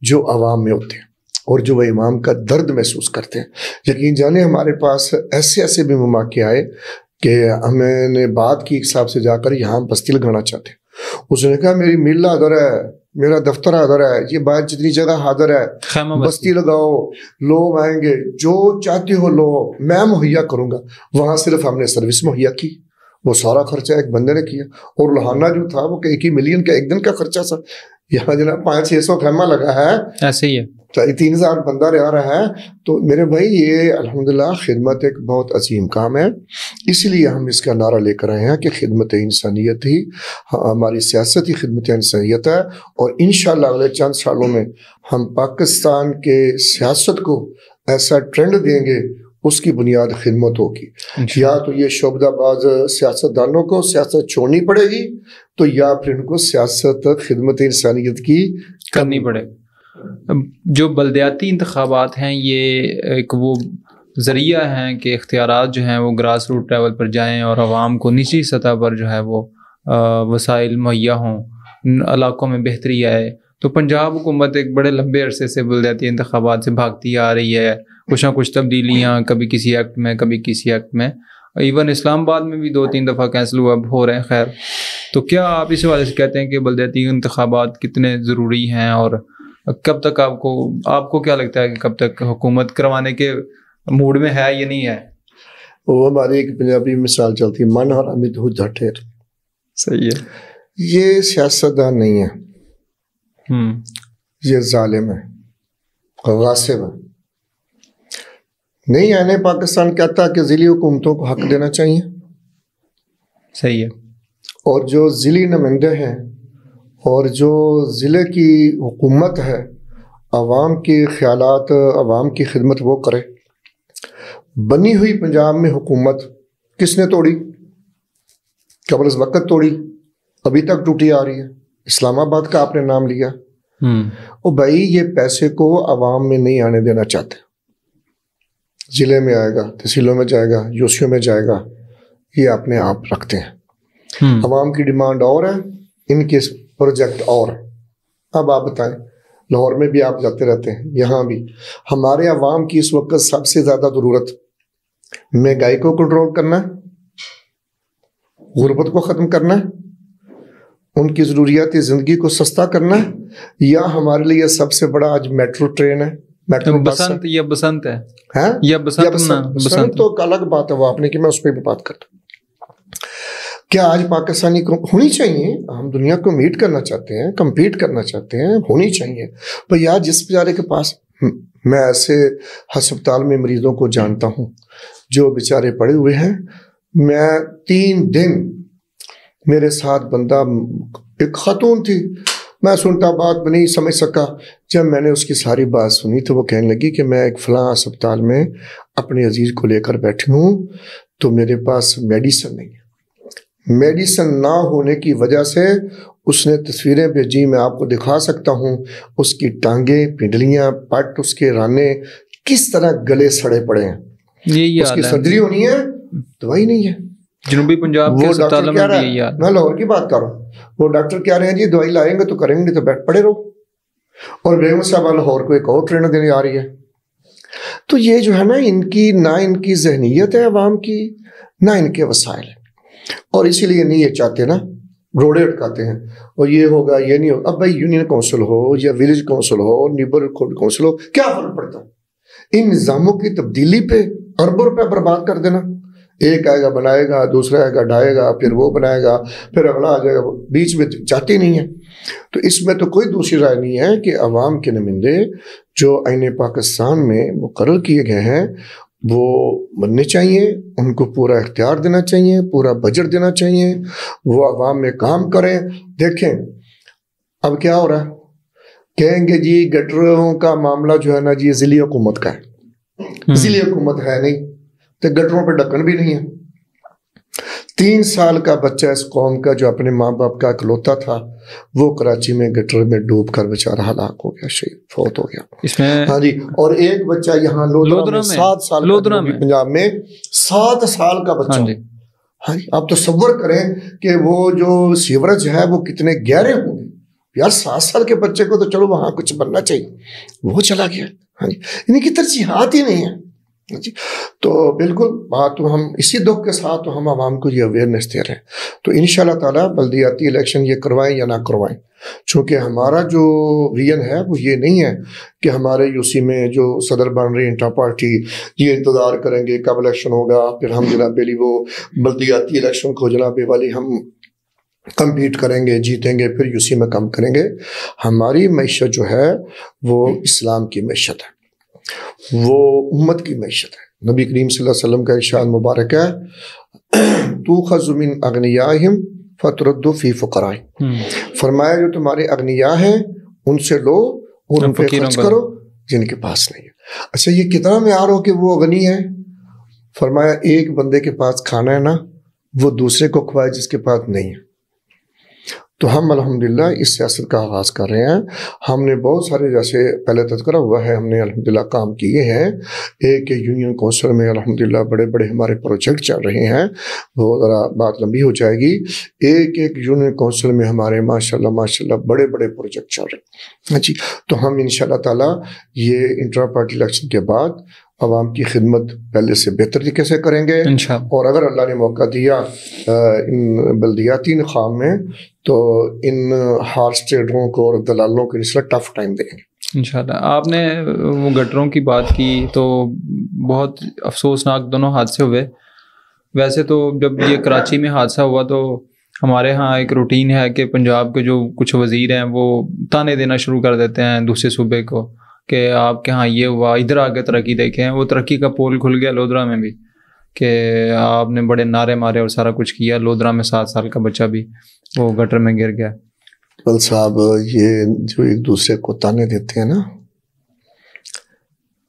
جو عوام میں ہوتے ہیں اور جو وہ عوام کا درد محسوس کرتے ہیں۔ یقین جانے ہمارے پاس ایسے بھی مواقع آئے کہ ہمیں نے بات کی ایک صاحب سے جا کر یہاں بستی لگانا چاہتے ہیں، اس نے کہا میری میلہ ادھر ہے، میرا دفتر ادھر ہے، یہ بات جتنی جگہ حاضر ہے، بستی لگاؤ، لوگ آئیں گے، جو چاہتے ہو لو، میں مہیا کروں گا۔ وہاں صرف ہم نے سروس مہیا کی، وہ سارا خرچہ ایک بندے نے کیا، اور لہانہ جو تھا وہ کہ 1 ملین کا ایک دن کا خرچہ تھا۔ یہاں جناب 500-600 خیمہ لگا ہے، ایسے ہی ہے، 3,000 بندہ رہ رہا ہے۔ تو میرے بھائی یہ الحمدللہ خدمت ایک بہت عظیم کام ہے، اس لیے ہم اس کا نعرہ لے کر آئے ہیں کہ خدمت انسانیت ہی ہماری سیاست ہی خدمت انسانیت ہے، اور انشاءاللہ اگلے چند سالوں میں ہم پاکستان کے سیاست کو ایسا ٹرینڈ دیں گے، اس کی بنیاد خدمت ہوگی۔ یا تو یہ شعبدہ باز سیاستدانوں کو سیاست چھوڑنی پڑے گی، تو یا پھر ان کو سیاست خدمت انسانیت کی کرنی پڑے۔ جو بلدیاتی انتخابات ہیں یہ ایک وہ ذریعہ ہیں کہ اختیارات جو ہیں وہ گراس روٹ لیول پر جائیں اور عوام کو نچلی سطح پر جو ہے وہ وسائل مہیا ہوں، علاقوں میں بہتری آئے۔ تو پنجاب حکومت ایک بڑے لمبے عرصے سے بلدیاتی انتخابات سے بھاگتی آ رہی ہے، کچھ نہ کچھ تبدیلیاں، کبھی کسی ایکٹ میں کبھی کسی ایکٹ میں، ایون اسلام آباد میں بھی 2-3 دفعہ کینسل ہو رہے ہیں۔ خیر، تو کیا آپ اس حوالے سے کہتے ہیں کہ بلدیاتی انتخابات کتنے ضروری ہیں، اور کب تک آپ کو کیا لگتا ہے کہ کب تک حکومت کروانے کے موڈ میں ہے یا نہیں ہے؟ وہ ہماری ایک پنجابی مثال چلتی ہے، من حرامی دھو جھٹیر۔ صحیح ہے، یہ سیاستدان نہیں ہے، یہ ظالم ہے، غاصب ہے۔ نہیں آنے پاکستان کہتا کہ ضلعی حکومتوں کو حق دینا چاہیے، صحیح ہے، اور جو ضلعی نمائندے ہیں اور جو ضلع کی حکومت ہے، عوام کے خیالات، عوام کی خدمت وہ کرے۔ بنی ہوئی پنجاب میں حکومت کس نے توڑی؟ قبل از وقت توڑی، ابھی تک ٹوٹی آ رہی ہے۔ اسلام آباد کا آپ نے نام لیا، اور بھائی یہ پیسے کو عوام میں نہیں آنے دینا چاہتے، ضلع میں آئے گا، تحصیلوں میں جائے گا، یوسیوں میں جائے گا، یہ اپنے آپ رکھتے ہیں۔ عوام کی ڈیمانڈ اور ہے، ان کے پروجیکٹ اور۔ اب آپ بتائیں، لاہور میں بھی آپ جاتے رہتے ہیں، یہاں بھی ہمارے عوام کی اس وقت سب سے زیادہ ضرورت مہنگائی کو کنٹرول کرنا ہے، غربت کو ختم کرنا ہے، ان کی ضروریات زندگی کو سستا کرنا ہے، یا ہمارے لیے سب سے بڑا آج میٹرو ٹرین ہے، میٹرو بسنت یا بسنت ہے، یا بسنت تو الگ بات ہے وہ آپ نے کہ میں اس پہ بھی بات کرتا ہوں۔ کیا آج پاکستانی کو ہونی چاہیے؟ ہم دنیا کو میٹ کرنا چاہتے ہیں، کمپیٹ کرنا چاہتے ہیں، ہونی چاہیے۔ پر یار جس بیچارے کے پاس، میں ایسے ہسپتال میں مریضوں کو جانتا ہوں جو بیچارے پڑے ہوئے ہیں، میں 3 دن میرے ساتھ بندہ، ایک خاتون تھی، میں سنتا بات نہیں سمجھ سکا، جب میں نے اس کی ساری بات سنی تو وہ کہنے لگی کہ میں ایک فلاں ہسپتال میں اپنے عزیز کو لے کر بیٹھی ہوں، تو میرے پاس میڈیسن نہیں ہے۔ میڈیسن نہ ہونے کی وجہ سے اس نے تصویریں بھیجی، میں آپ کو دکھا سکتا ہوں، اس کی ٹانگیں، پنڈلیاں، پٹ، اس کے رانے کس طرح گلے سڑے پڑے ہیں۔ اس کی سرجری ہونی ہے، دوائی نہیں ہے۔ جنوبی پنجاب کے اسپتالوں میں بھی یہی حال ہے۔ میں لاہور کی بات کر رہا ہوں، وہ ڈاکٹر کہہ رہے ہیں جی دوائی لائیں گے تو کریں گے، تو بیٹھ پڑے رہو، اور بیگم صاحبہ لاہور کو ایک اور ٹرین دینے آ رہی ہے۔ تو یہ جو ہے نا، نہ ان کی ذہنیت ہے عوام کی، نہ ان کے وسائل ہیں، اور اسی لیے نہیں یہ چاہتے نا، روڑے اٹکاتے ہیں، اور یہ ہوگا یہ نہیں ہوگا۔ اب بھائی یونین کونسل ہو یا ولیج کونسل ہو، نیبرہڈ کونسل ہو، کیا فرق پڑتا ہے؟ ان نظاموں کی تبدیلی پہ اربوں روپے برباد کر دینا۔ ایک آئے گا بنائے گا، دوسرا آئے گا ڈھائے گا، پھر وہ بنائے گا، پھر اگلا آ جائے گا، بیچ میں چاہتے نہیں ہیں۔ تو اس میں تو کوئی دوسری رائے نہیں ہے کہ عوام کے نمائندے جو آئین پاکستان میں مقرر کیے گئے ہیں وہ بننے چاہیے، ان کو پورا اختیار دینا چاہیے، پورا بجٹ دینا چاہیے، وہ عوام میں کام کریں۔ دیکھیں اب کیا ہو رہا ہے، کہیں گے جی گٹروں کا معاملہ جو ہے نا جی ضلعی حکومت کا ہے، ضلعی حکومت ہے نہیں تو گٹروں پہ ڈھکن بھی نہیں ہے۔ 3 سال کا بچہ اس قوم کا جو اپنے ماں باپ کا اکلوتا تھا وہ کراچی میں گٹر میں ڈوب کر بیچارہ ہلاک ہو گیا، شہید فوت ہو گیا اس میں ہاں جی۔ اور ایک بچہ یہاں لودھرا میں 7 سال کا، پنجاب میں 7 سال کا بچہ، ہاں جی۔ آپ تصور کریں کہ وہ جو سیورج ہے وہ کتنے گہرے ہوں گے یار۔ 7 سال کے بچے کو تو چلو وہاں کچھ بننا چاہیے، وہ چلا گیا، ہاں جی۔ ان کی ترجیحات ہی نہیں ہیں جی۔ تو بالکل بات تو ہم اسی دکھ کے ساتھ تو ہم عوام کو یہ اویئرنیس دے رہے ہیں۔ تو انشاءاللہ تعالیٰ بلدیاتی الیکشن یہ کروائیں یا نہ کروائیں، چونکہ ہمارا جو ویژن ہے وہ یہ نہیں ہے کہ ہمارے یو سی میں جو صدر بن رہی انٹرا پارٹی یہ انتظار کریں گے کب الیکشن ہوگا پھر ہم جناب بیلی وہ بلدیاتی الیکشن کو جناب والی ہم کمپیٹ کریں گے، جیتیں گے، پھر یو سی میں کم کریں گے۔ ہماری معیشت جو ہے وہ اسلام کی معیشت ہے، وہ امت کی معیشت ہے۔ نبی کریم صلی اللہ علیہ وسلم کا ارشاد مبارک ہے تُؤْخَذُ مِنْ أَغْنِيَائِهِمْ فَتُرَدُّ فِي فُقَرَائِهِمْ، فرمایا جو تمہارے اغنیاء ہیں ان سے لو اور ان پہ خرچ کرو جن کے پاس نہیں ہے۔ اچھا یہ کتنا معیار ہو کہ وہ غنی ہے؟ فرمایا ایک بندے کے پاس کھانا ہے نا وہ دوسرے کو کھوائے جس کے پاس نہیں ہے۔ تو ہم الحمدللہ اس سیاست کا آغاز کر رہے ہیں۔ ہم نے بہت سارے جیسے پہلے تذکرہ ہوا ہے، ہم نے الحمدللہ کام کیے ہیں۔ ایک یونین کونسل میں الحمدللہ بڑے بڑے ہمارے پروجیکٹ چل رہے ہیں، وہ ذرا بات لمبی ہو جائے گی۔ ایک یونین کونسل میں ہمارے ماشاءاللہ بڑے بڑے پروجیکٹ چل رہے ہیں جی۔ تو ہم انشاءاللہ تعالیٰ یہ انٹرا پارٹی الیکشن کے بعد عوام کی خدمت پہلے سے بہتر طریقے سے کریں گے، اور اگر اللہ نے موقع دیا ان بلدیاتی انتخاب میں تو ان ہارس ٹریڈروں کو اور دلالوں کو اس لیے ٹف ٹائم دیں گے انشاءاللہ۔ آپ نے وہ گٹروں کی بات کی تو بہت افسوسناک دونوں حادثے ہوئے۔ ویسے تو جب یہ کراچی میں حادثہ ہوا تو ہمارے ہاں ایک روٹین ہے کہ پنجاب کے جو کچھ وزیر ہیں وہ تانے دینا شروع کر دیتے ہیں دوسرے صوبے کو کہ آپ کے ہاں یہ ہوا، ادھر آگے ترقی دیکھیں۔ وہ ترقی کا پول کھل گیا لودھرا میں بھی کہ آپ نے بڑے نعرے مارے اور سارا کچھ کیا۔ لودھرا میں 7 سال کا بچہ بھی وہ گٹر میں گر گیا۔ بل صاحب یہ جو ایک دوسرے کو تانے دیتے ہیں نا،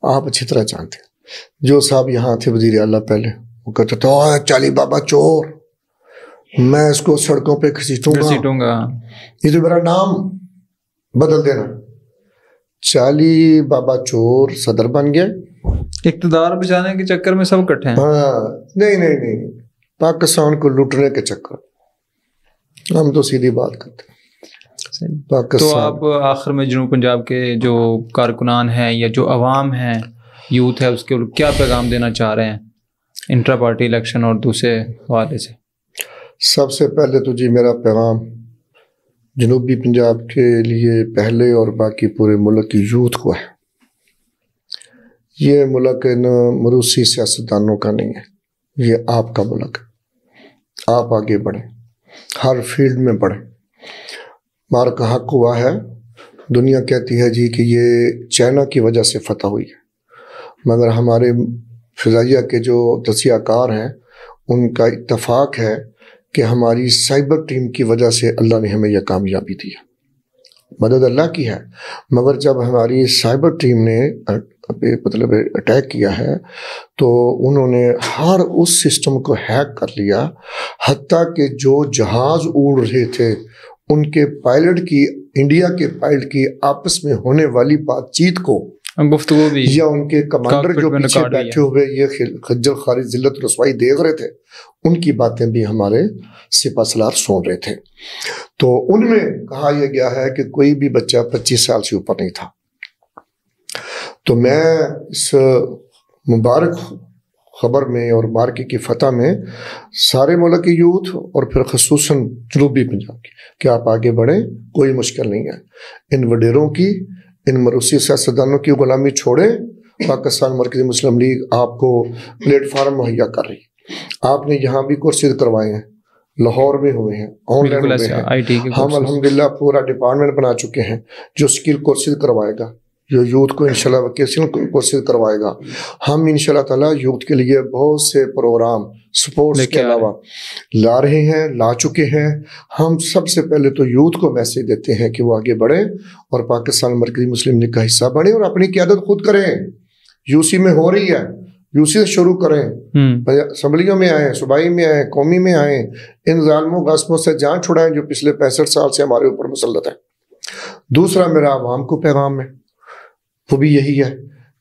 آپ اچھی طرح جانتے ہیں۔ جو صاحب یہاں تھے وزیر اعلیٰ پہلے وہ کہتے تھے چالی بابا چور، میں اس کو سڑکوں پہ گھسیٹوں گا، یہ تو میرا نام بدل دینا۔ چالی بابا چور صدر بن گیا، اقتدار بچانے کے چکر میں سب اکٹھے ہیں۔ ہاں نہیں پاکستان کو لوٹنے کے چکر، ہم تو سیدھی بات کرتے ہیں تو آپ آخر میں جنوب پنجاب کے جو کارکنان ہیں یا جو عوام ہیں، یوتھ ہے، اس کے کیا پیغام دینا چاہ رہے ہیں انٹرا پارٹی الیکشن اور دوسرے حوالے سے؟ سب سے پہلے تو جی میرا پیغام جنوبی پنجاب کے لیے پہلے اور باقی پورے ملک کی یوتھ کو ہے۔ یہ ملک ان مروسی سیاستدانوں کا نہیں ہے، یہ آپ کا ملک ہے۔ آپ آگے بڑھیں، ہر فیلڈ میں بڑھیں۔ مار کا حق ہوا ہے، دنیا کہتی ہے جی کہ یہ چائنا کی وجہ سے فتح ہوئی ہے، مگر ہمارے فضائیہ کے جو تجزیہ کار ہیں ان کا اتفاق ہے کہ ہماری سائبر ٹیم کی وجہ سے اللہ نے ہمیں یہ کامیابی دی ہے۔ مدد اللہ کی ہے، مگر جب ہماری سائبر ٹیم نے مطلب اٹیک کیا ہے تو انہوں نے ہر اس سسٹم کو ہیک کر لیا، حتیٰ کہ جو جہاز اڑ رہے تھے ان کے پائلٹ کی، انڈیا کے پائلٹ کی آپس میں ہونے والی بات چیت کو، گفتگو بھی، یا ان کے کمانڈر جو پیچھے بیٹھے ہوئے یہ خجل خاری ذلت رسوائی دیکھ رہے تھے، ان کی باتیں بھی ہمارے سپہ سالار سن رہے تھے۔ تو ان میں کہا یہ گیا ہے کہ کوئی بھی بچہ 25 سال سے اوپر نہیں تھا۔ تو میں اس مبارک خبر میں اور مارکے کی فتح میں سارے ملک کی یوتھ اور پھر خصوصاً جنوبی پنجاب کی کہ آپ آگے بڑھیں، کوئی مشکل نہیں ہے۔ ان وڈیروں کی، ان مروسی سیاستدانوں کی غلامی چھوڑیں۔ پاکستان مرکزی مسلم لیگ آپ کو پلیٹ فارم مہیا کر رہی ہے۔ آپ نے یہاں بھی کورسز کروائے ہیں، لاہور میں ہوئے ہیں، آن لائن ہوئے ہیں۔ ہم الحمدللہ پورا ڈپارٹمنٹ بنا چکے ہیں جو اسکل کورسز کروائے گا، جو یوتھ کو انشاءاللہ ویکیشن کورسز کروائے گا. ہم انشاءاللہ تعالیٰ یوتھ کے لیے بہت سے پروگرام سپورٹس کے علاوہ لا رہے ہیں، لا چکے ہیں. ہم سب سے پہلے تو یوتھ کو میسیج دیتے ہیں کہ وہ آگے بڑھیں اور پاکستان مرکزی مسلم لیگ کا حصہ بنیں اور اپنی قیادت خود کریں. یوسی میں ہو رہی ہے، یوسی سے شروع کریں، اسمبلیوں میں آئیں، صوبائی میں آئیں، قومی میں آئیں، ان ظالموں غاصبوں سے جان چھڑائیں جو پچھلے 65 سال سے ہمارے اوپر مسلط ہیں. دوسرا میرا عوام کو پیغام ہے، وہ بھی یہی ہے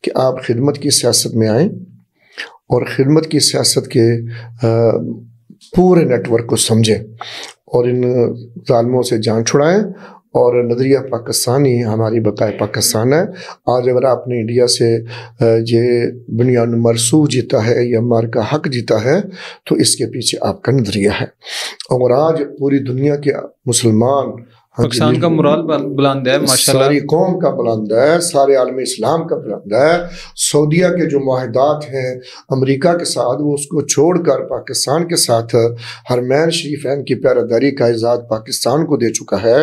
کہ آپ خدمت کی سیاست میں آئیں اور خدمت کی سیاست کے پورے نیٹ ورک کو سمجھیں اور ان ظالموں سے جان چھڑائیں. اور نظریہ پاکستانی ہماری بقائے پاکستان ہے. آج اگر آپ نے انڈیا سے یہ بنیاد مرسوخ جیتا ہے یا مار کا حق جیتا ہے تو اس کے پیچھے آپ کا نظریہ ہے. اور آج پوری دنیا کے مسلمان، پاکستان کا مرال بلند ہے ماشاءاللہ، ساری قوم کا بلند ہے، سارے عالم اسلام کا بلند ہے. سعودیہ کے جو معاہدات ہیں امریکہ کے ساتھ، وہ اس کو چھوڑ کر پاکستان کے ساتھ حرمین شریفین کی پیراداری کا اعزاز پاکستان کو دے چکا ہے.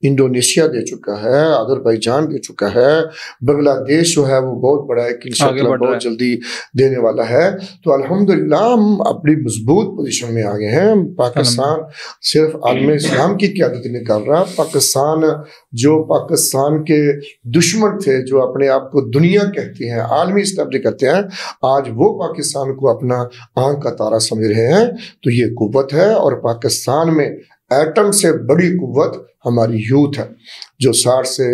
انڈونیشیا دے چکا ہے، آذربائیجان دے چکا ہے، بنگلہ دیش جو ہے وہ بہت بڑا ہے کہ انشاءاللہ بہت جلدی دینے والا ہے. تو الحمدللہ ہم اپنی مضبوط پوزیشن میں آگے ہیں. پاکستان صرف عالم اسلام کی قیادت نہیں کر رہا. پاکستان جو پاکستان کے دشمن تھے، جو اپنے آپ کو دنیا کہتے ہیں، عالمی اسٹیبلش کرتے ہیں، آج وہ پاکستان کو اپنا آنکھ کا تارا سمجھ رہے ہیں. تو یہ قوت ہے. اور پاکستان میں ایٹم سے بڑی قوت ہماری یوتھ ہے، جو 60 سے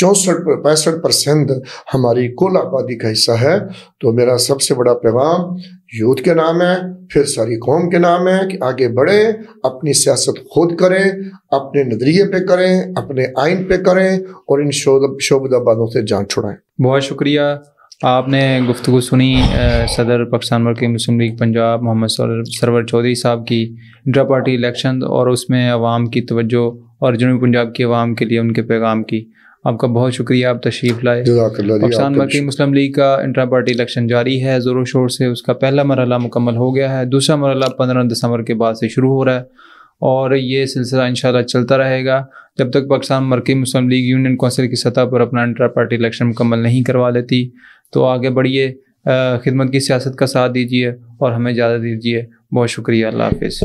64-65% ہماری کل آبادی کا حصہ ہے. تو میرا سب سے بڑا پیغام یوتھ کے نام ہے، پھر ساری قوم کے نام ہے کہ آگے بڑھیں، اپنی سیاست خود کریں، اپنے نظریے پہ کریں، اپنے آئین پہ کریں اور ان شعبدہ بازوں سے جان چھڑائیں. بہت شکریہ. آپ نے گفتگو سنی صدر پاکستان مرکزی مسلم لیگ پنجاب محمد سرور چودھری صاحب کی انٹرا پارٹی الیکشن اور اس میں عوام کی توجہ اور جنوبی پنجاب کی عوام کے لیے ان کے پیغام کی. آپ کا بہت شکریہ، آپ تشریف لائے. پاکستان مرکزی مسلم لیگ کا انٹرا پارٹی الیکشن جاری ہے زور و شور سے. اس کا پہلا مرحلہ مکمل ہو گیا ہے، دوسرا مرحلہ 15 دسمبر کے بعد سے شروع ہو رہا ہے اور یہ سلسلہ انشاءاللہ چلتا رہے گا جب تک پاکستان مرکزی مسلم لیگ یونین کونسل کی سطح پر اپنا انٹرا پارٹی الیکشن مکمل نہیں کروا لیتی. تو آگے بڑھیے، خدمت کی سیاست کا ساتھ دیجیے اور ہمیں اجازت دیجیے. بہت شکریہ. اللہ حافظ.